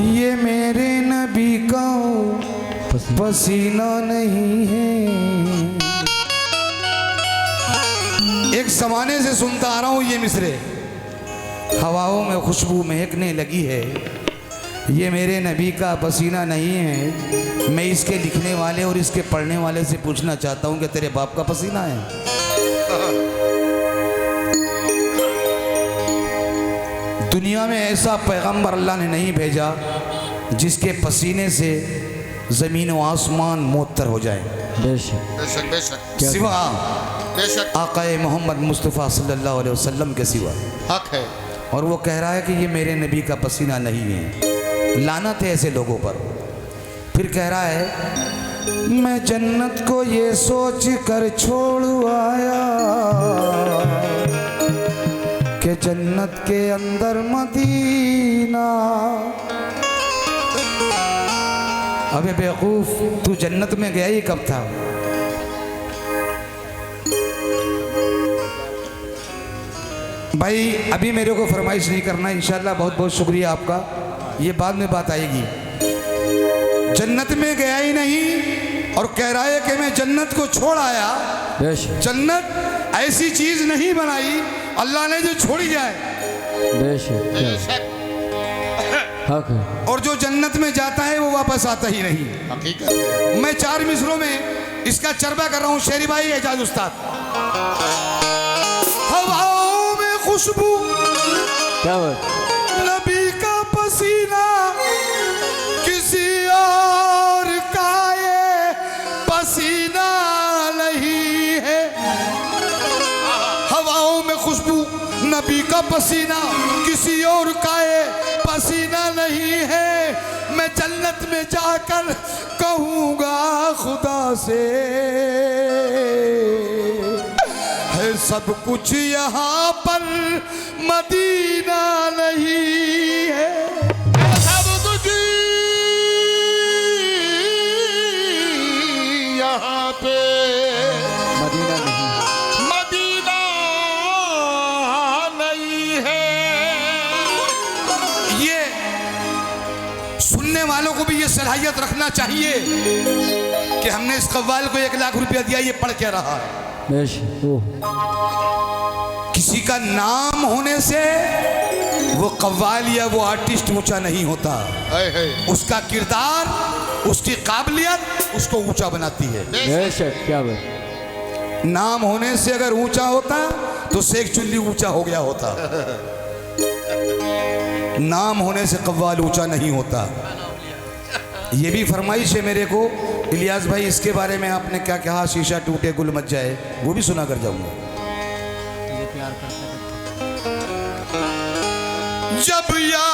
ये मेरे नबी का पसीना नहीं है। एक ज़माने से सुनता आ रहा हूँ ये मिसरे, हवाओं में खुशबू महकने लगी है, ये मेरे नबी का पसीना नहीं है। मैं इसके लिखने वाले और इसके पढ़ने वाले से पूछना चाहता हूँ कि तेरे बाप का पसीना है? दुनिया में ऐसा पैगंबर अल्लाह ने नहीं भेजा जिसके पसीने से ज़मीन व आसमान मुअत्तर हो जाए, बेशक बेशक सिवा बेशक आक़ाए मोहम्मद मुस्तफ़ा सल्लल्लाहु अलैहि वसल्लम के सिवा। हक है। और वो कह रहा है कि ये मेरे नबी का पसीना नहीं है। लानत है ऐसे लोगों पर। फिर कह रहा है मैं जन्नत को ये सोच कर छोड़ आया कि जन्नत के अंदर मदीना। अबे बेवकूफ, तू जन्नत में गया ही कब था? भाई अभी मेरे को फरमाइश नहीं करना, इंशाल्लाह। बहुत बहुत शुक्रिया आपका, ये बाद में बात आएगी। जन्नत में गया ही नहीं और कह रहा है कि मैं जन्नत को छोड़ आया। जन्नत ऐसी चीज नहीं बनाई अल्लाह ने जो छोड़ी जाए। बेशक और जो जन्नत में जाता है वो वापस आता ही नहीं। हकीकत। मैं 4 मिसरों में इसका चर्चा कर रहा हूँ। शेरी भाई, एजाज उस्ताद। हवाओं में खुशबू, क्या बात? नबी का पसीना, किसी और का ये पसीना नहीं है। हवाओं में खुशबू, नबी का पसीना, किसी और का ये पसीना नहीं है। मैं जन्नत में जाकर कहूँगा खुदा से, है सब कुछ यहाँ पर मदीना नहीं है। सब कुछ यहाँ पे मदीना नहीं, मदीना नहीं है। ये सुनने वालों को भी ये सलाहियत रखना चाहिए कि हमने इस कव्वाल को 1 लाख रुपया दिया, ये पढ़ क्या रहा है। किसी का नाम होने से वो कव्वाल या वो आर्टिस्ट ऊंचा नहीं होता। उसका किरदार, उसकी काबिलियत उसको ऊंचा बनाती है। बेशक, क्या बात? नाम होने से अगर ऊंचा होता तो शेख चुल्ली ऊंचा हो गया होता। नाम होने से कव्वाल ऊंचा नहीं होता। ये भी फरमाइश है मेरे को, इलियास भाई, इसके बारे में आपने क्या कहा? शीशा टूटे गुल मच जाए, वो भी सुना कर जाऊंगा। जब या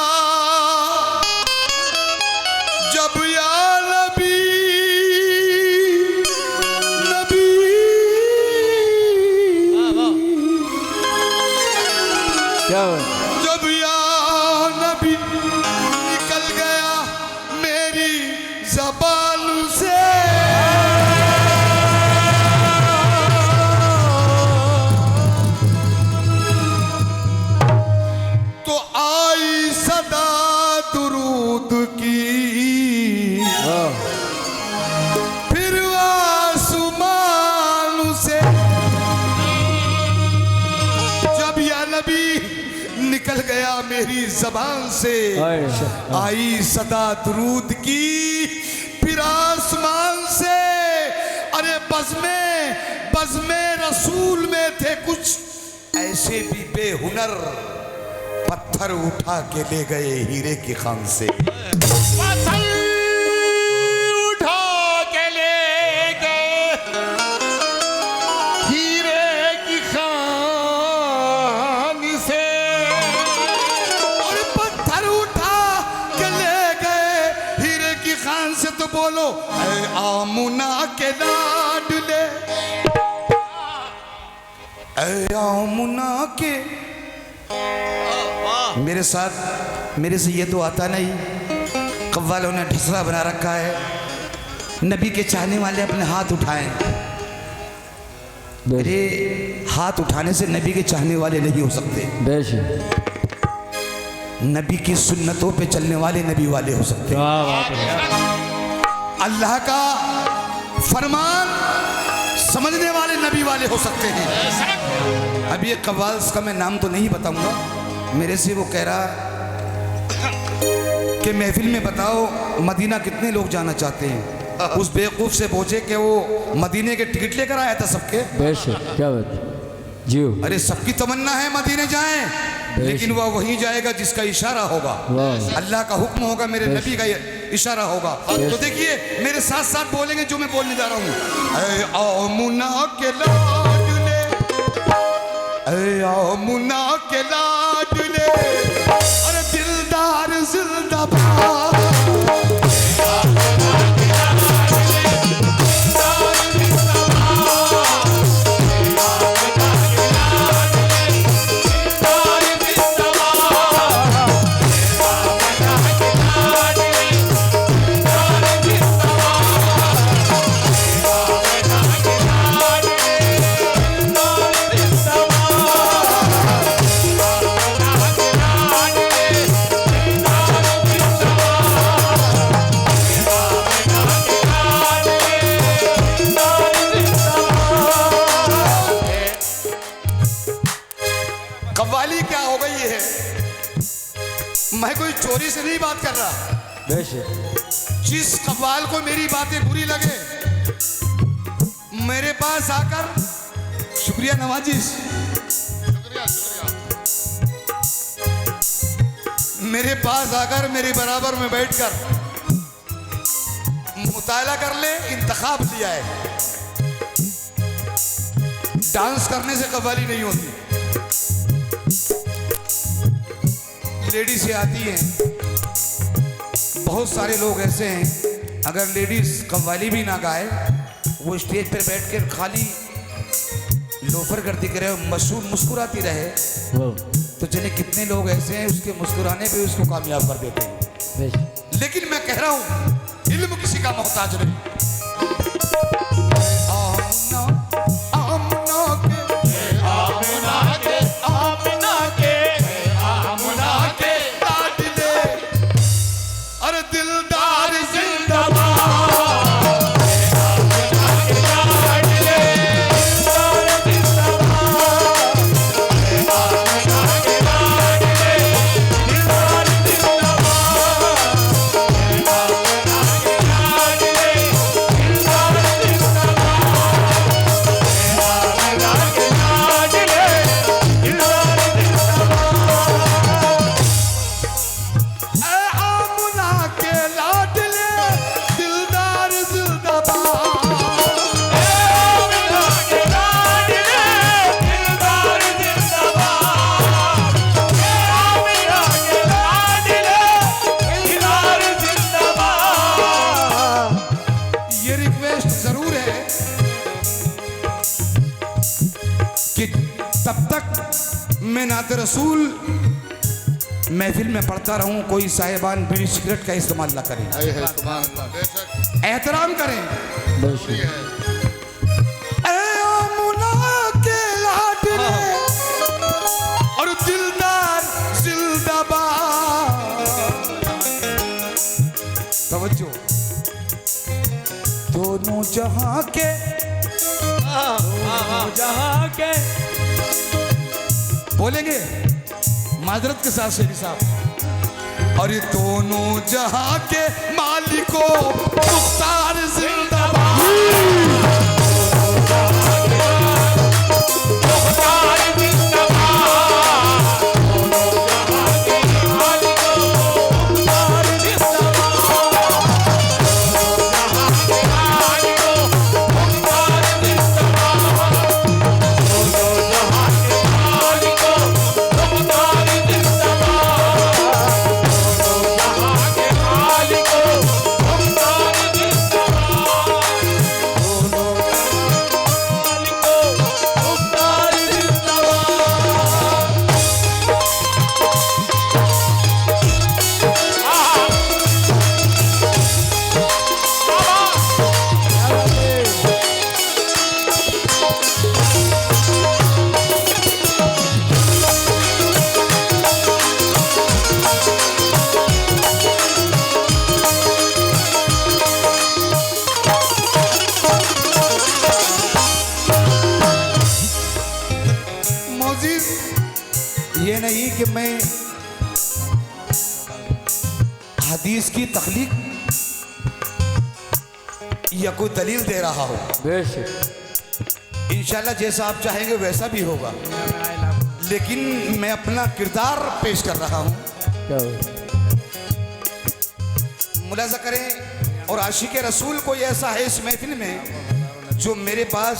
नबी नबी क्या बात? जब या नबी निकल गया मेरी ज़बान से, तो आई सदा दुरूद की, फिर आसमान से। जब या नबी निकल गया मेरी ज़बान से, आई सदा दुरूद की, फिर आसमान से। अरे बज़्मे रसूल में थे कुछ ऐसे भी बेहुनर, पत्थर उठा के ले गए हीरे की खान से। पत्थर उठा के ले गए हीरे की खान से। और पत्थर उठा के ले गए हीरे की खान से। तो बोलो ऐ आमुना के लाडले, ऐ आमुना के। मेरे साथ, मेरे से ये तो आता नहीं। कव्वालों ने ढसरा बना रखा है। नबी के चाहने वाले अपने हाथ उठाएं। मेरे हाथ उठाने से नबी के चाहने वाले नहीं हो सकते। नबी की सुन्नतों पे चलने वाले नबी वाले हो सकते हैं। क्या बात है। अल्लाह का फरमान समझने वाले नबी वाले हो सकते हैं। अब ये कव्वाल्स का मैं नाम तो नहीं बताऊंगा, मेरे से वो कह रहा कि महफिल में बताओ मदीना कितने लोग जाना चाहते हैं। उस बेवकूफ़ से पूछे कि वो मदीने के टिकट लेकर आया था सबके। बेशक, क्या बात है। जियो। अरे सबकी तमन्ना है मदीने जाएं, लेकिन वह वहीं जाएगा जिसका इशारा होगा, अल्लाह का हुक्म होगा, मेरे नबी का इशारा होगा। तो देखिए मेरे साथ साथ बोलेंगे जो मैं बोलने जा रहा हूँ। ऐ आमुना के लाडले, ऐ आमुना के लाडले, अरे दिलदार जिंदाबाद। कव्वाली क्या हो गई है? मैं कोई चोरी से नहीं बात कर रहा। बेशक। जिस कव्वाल को मेरी बातें बुरी लगे मेरे पास आकर, शुक्रिया नवाजिश, मेरे पास आकर मेरे बराबर में बैठकर मुताला कर ले। इंतखाब लिया है, डांस करने से कव्वाली नहीं होती। लेडीज से आती हैं, बहुत सारे लोग ऐसे हैं अगर लेडीज कव्वाली भी ना गाए, वो स्टेज पर बैठ कर खाली लोफर करती करे, मुस्कुराती रहे, तो चले कितने लोग ऐसे हैं उसके मुस्कुराने पे उसको कामयाब कर देते हैं। लेकिन मैं कह रहा हूं इल्म किसी का मोहताज नहीं। मैं नात रसूल महफिल में पढ़ता रहूं, कोई साहिबान बीड़ी सिगरेट का इस्तेमाल ना करें, एहतराम करें। के लाडले और दिलदार जिंदाबाद। तवज्जो, दोनों जहां के, जहाँ के बोलेंगे माजरत के साथ शेरी साहब। और ये दोनों जहां के मालिकों मुख्तार जिंदाबाद। हदीस की तख्लीक या कोई दलील दे रहा हो। बेशक इंशाल्लाह जैसा आप चाहेंगे वैसा भी होगा, लेकिन मैं अपना किरदार पेश कर रहा हूँ। क्या बात मुलाजा करें। और आशिक रसूल कोई ऐसा है इस महफिल में जो मेरे पास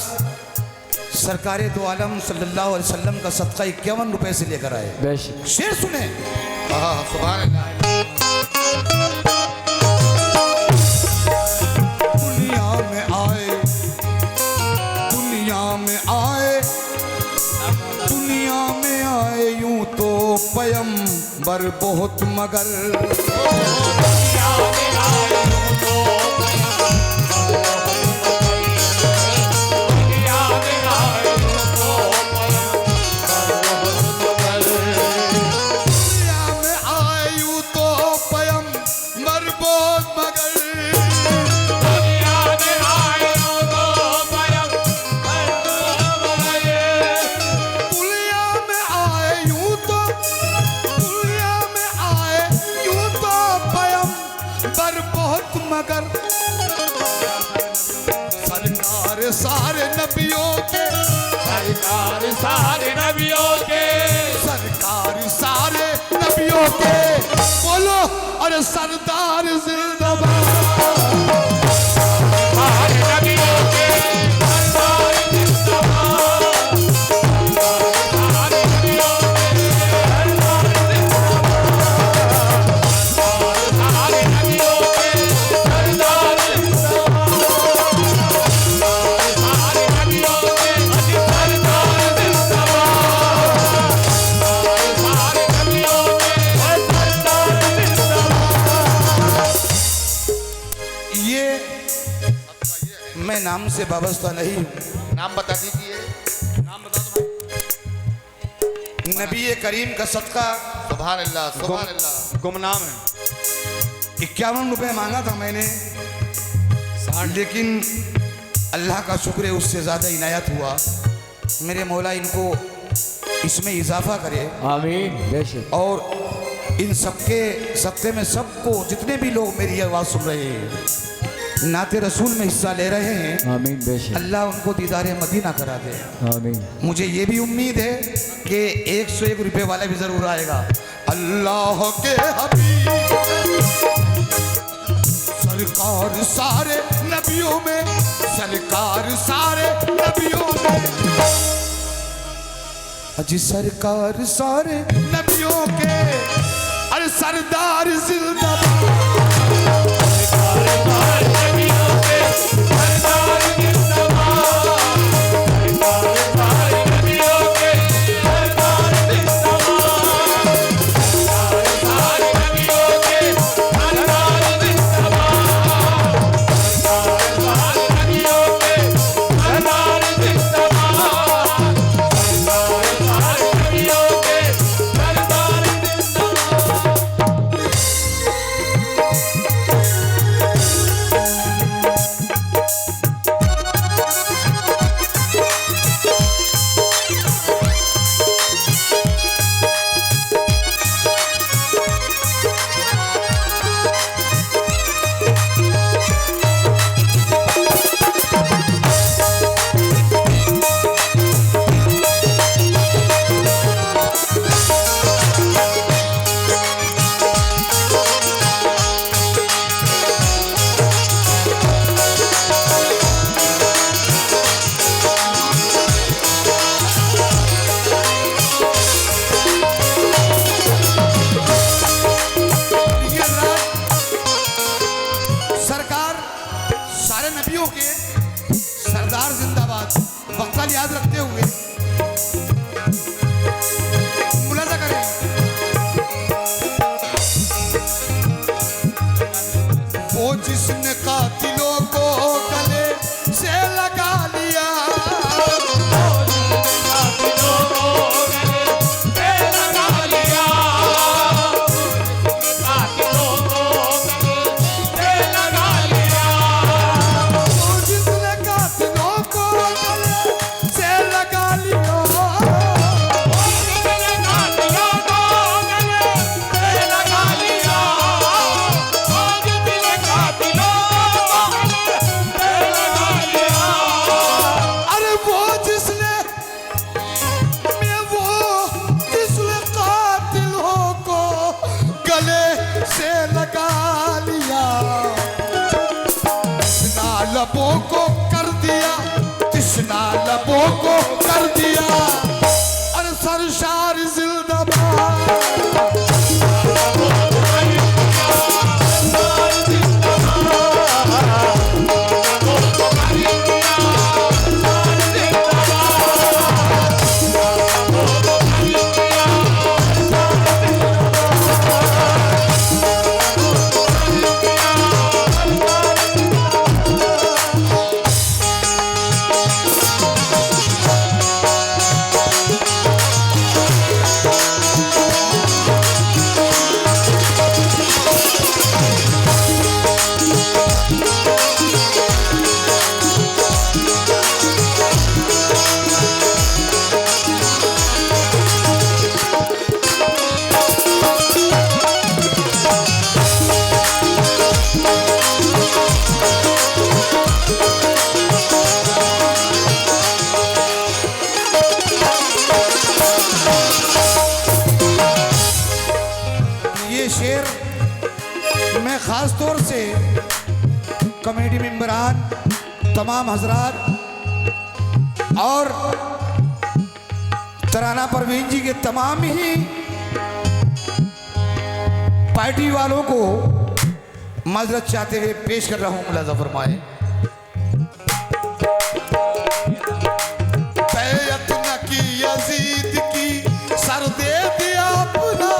सरकार दो आलम सल्लल्लाहु अलैहि वसल्लम का सदका 51 रुपए से लेकर आए। बेशक शेर सुने। सुभान अल्लाह। दुनिया में आए, दुनिया में आए, दुनिया में आए यूं तो पैगंबर बहुत मगर। सरकार सारे नबियों के, सरकार सारे नबियों के, सरकार सारे नबियों के, बोलो अरे सरदार जिंदाबाद। सारे नबियों के सरदार जिंदाबाद, सारे नबियों के सरदार जिंदाबाद, सारे नबियों के सरदार मैं नाम से वाबस्ता नहीं हूँ। नाम बता दीजिए। नाम बता दो। नबी करीम का सदका सुभान अल्लाह, सुभान अल्लाह। गुमनाम है। 51 रुपए मांगा था मैंने, लेकिन अल्लाह का शुक्र है उससे ज़्यादा इनायत हुआ। मेरे मौला इनको इसमें इजाफा करे आमीन। बेशक और इन सबके सत्ते में सबको जितने भी लोग मेरी आवाज़ सुन रहे हैं, नाते रसूल में हिस्सा ले रहे हैं, आमीन। बेशक अल्लाह उनको दीदारे मदीना करा दे। आमीन। मुझे ये भी उम्मीद है कि 101 रुपए वाला भी जरूर आएगा। अल्लाह के हबीब सरकार सारे नबियों में, सरकार सारे नबियों में, अजी सरकार सारे नबियों के, अरे सरदार जिंदाबाद। से लगा लिया, तृष्णा लबों को कर दिया, तृष्णा लबों को कर दिया, और सरशार जिंदाबाद। मैं खास तौर से कमेटी मेंबरान, तमाम हजरात और तराना परवीन जी के तमाम ही पार्टी वालों को माजरत चाहते हुए पेश कर रहा हूं। मुलाजा फरमाए। बैअत न की यजीद की, सर दे दिया अपना,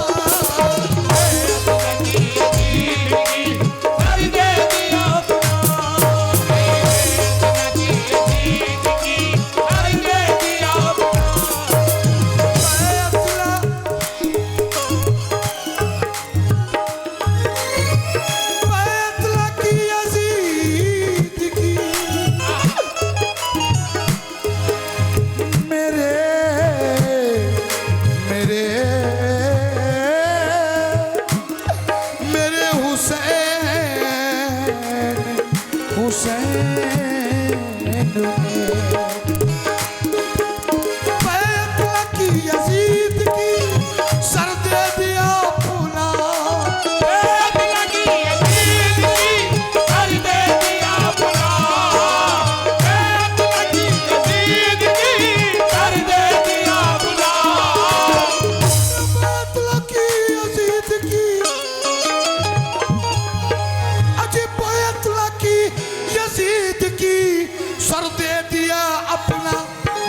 सर दे दिया अपना।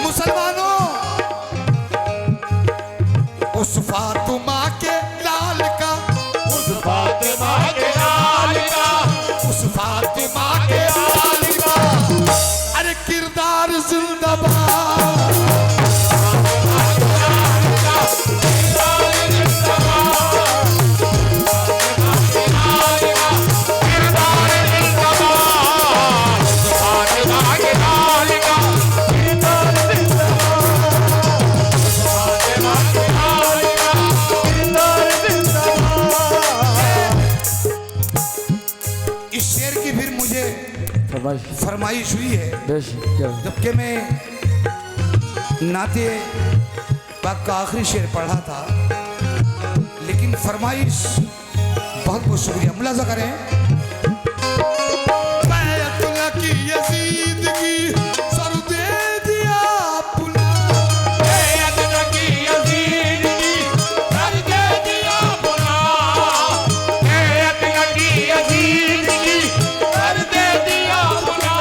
मुसलमानों, उस फातिमा के लाल का, उस फातिमा के लाल का, उस फातिमा के लाल का, अरे किरदार जिंदाबाद। फरमाइश हुई है, जबकि मैं नाते पाक का आखिरी शेर पढ़ा था, लेकिन फरमाइश बहुत बहुत शुक्रिया। मुलाजा करें। बैअत की यजीद की, सर दे दिया अपना, बैअत की यजीद की, सर दे दिया अपना, बैअत की यजीद की, सर दे दिया अपना।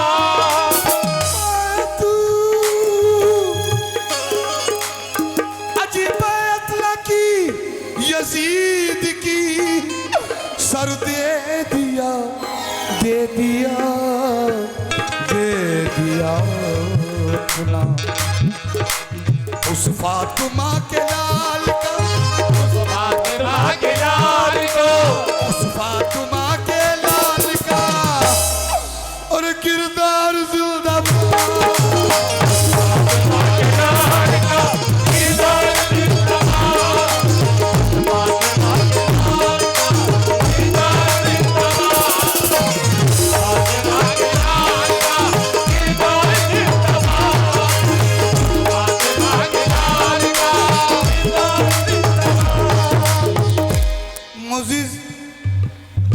यजीद की, सर दे दिया, दे दिया, दे दिया अपना, उस फातिमा के लाल का, उस फातिमा के लाल को, उस फातिमा के लाल का, और किरदार जिंदाबाद।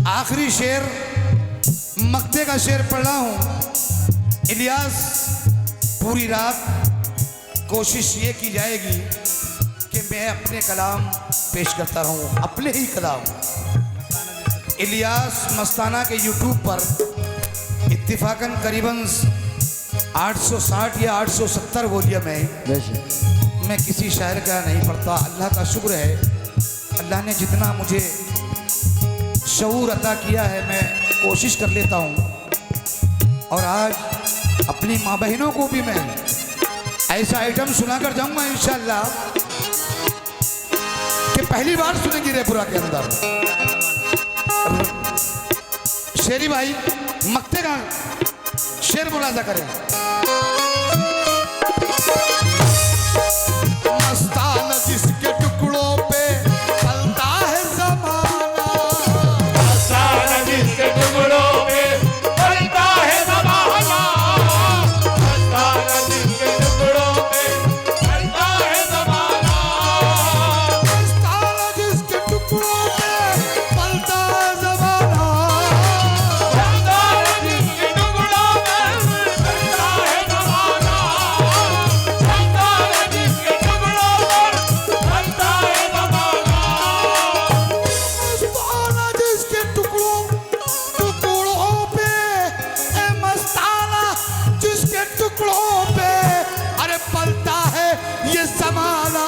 आखिरी शेर मक्ते का शेर पढ़ रहा हूं। इलियास, पूरी रात कोशिश ये की जाएगी कि मैं अपने कलाम पेश करता रहूं, अपने ही कलाम। इलियास मस्ताना के यूट्यूब पर इत्तिफाकन करीबन 860 या 870 वॉल्यूम है। बेशक। मैं किसी शायर का नहीं पढ़ता। अल्लाह का शुक्र है, अल्लाह ने जितना मुझे शऊर अता किया है मैं कोशिश कर लेता हूँ। और आज अपनी माँ बहनों को भी मैं ऐसा आइटम सुनाकर जाऊंगा इंशाअल्लाह कि पहली बार सुनेंगी रेपुरा के अंदर। शेरी भाई मक्ते का शेर मुलाजा करें। मस्तान जिसके टुकड़ों पे पलता है ज़माना, मस्ताना जिसके टुकड़ों पे पलता है ज़माना, मस्ताना जिसके टुकड़ों पे पलता है ज़माना, मस्ताना जिसके टुकड़ों पे पलता है ज़माना, मस्ताना जिसके टुकड़ों पे पलता है ज़माना, मस्ताना जिसके टुकड़ों पर पलता है ज़माना। मस्ताना जिसके टुकड़ों पे, ए मस्ताना जिसके टुकड़ों पे अरे पलता है ये ज़माना।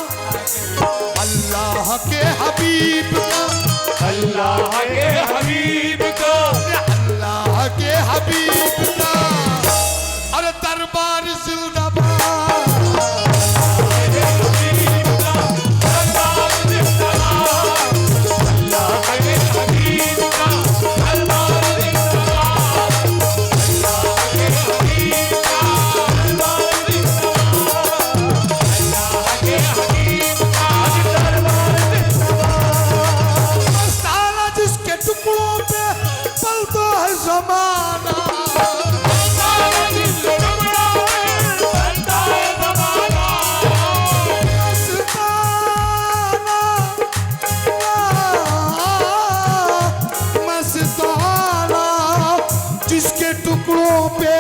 अल्लाह के हबीब का, अल्लाह के हबीब को, अल्लाह के हबीब का अरे दरबार जिंदाबाद। हबीब का दरबार जिंदाबाद, अल्लाह के हबीब का दरबार जिंदाबाद, अल्लाह के हबीब का दरबार जिंदाबाद, अल्लाह के हबीब का दरबार जिंदाबाद। मस्ताना जिसके टुकड़ों पे पलता है ज़माना, मस्ताना जिसके टुकड़ों पे पलता है ज़माना, मस्ताना जिसके टुकड़ों पे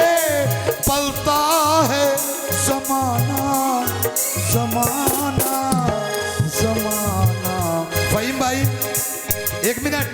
पलता है ज़माना, ज़माना, ज़माना। फ़हीम भाई 1 मिनट।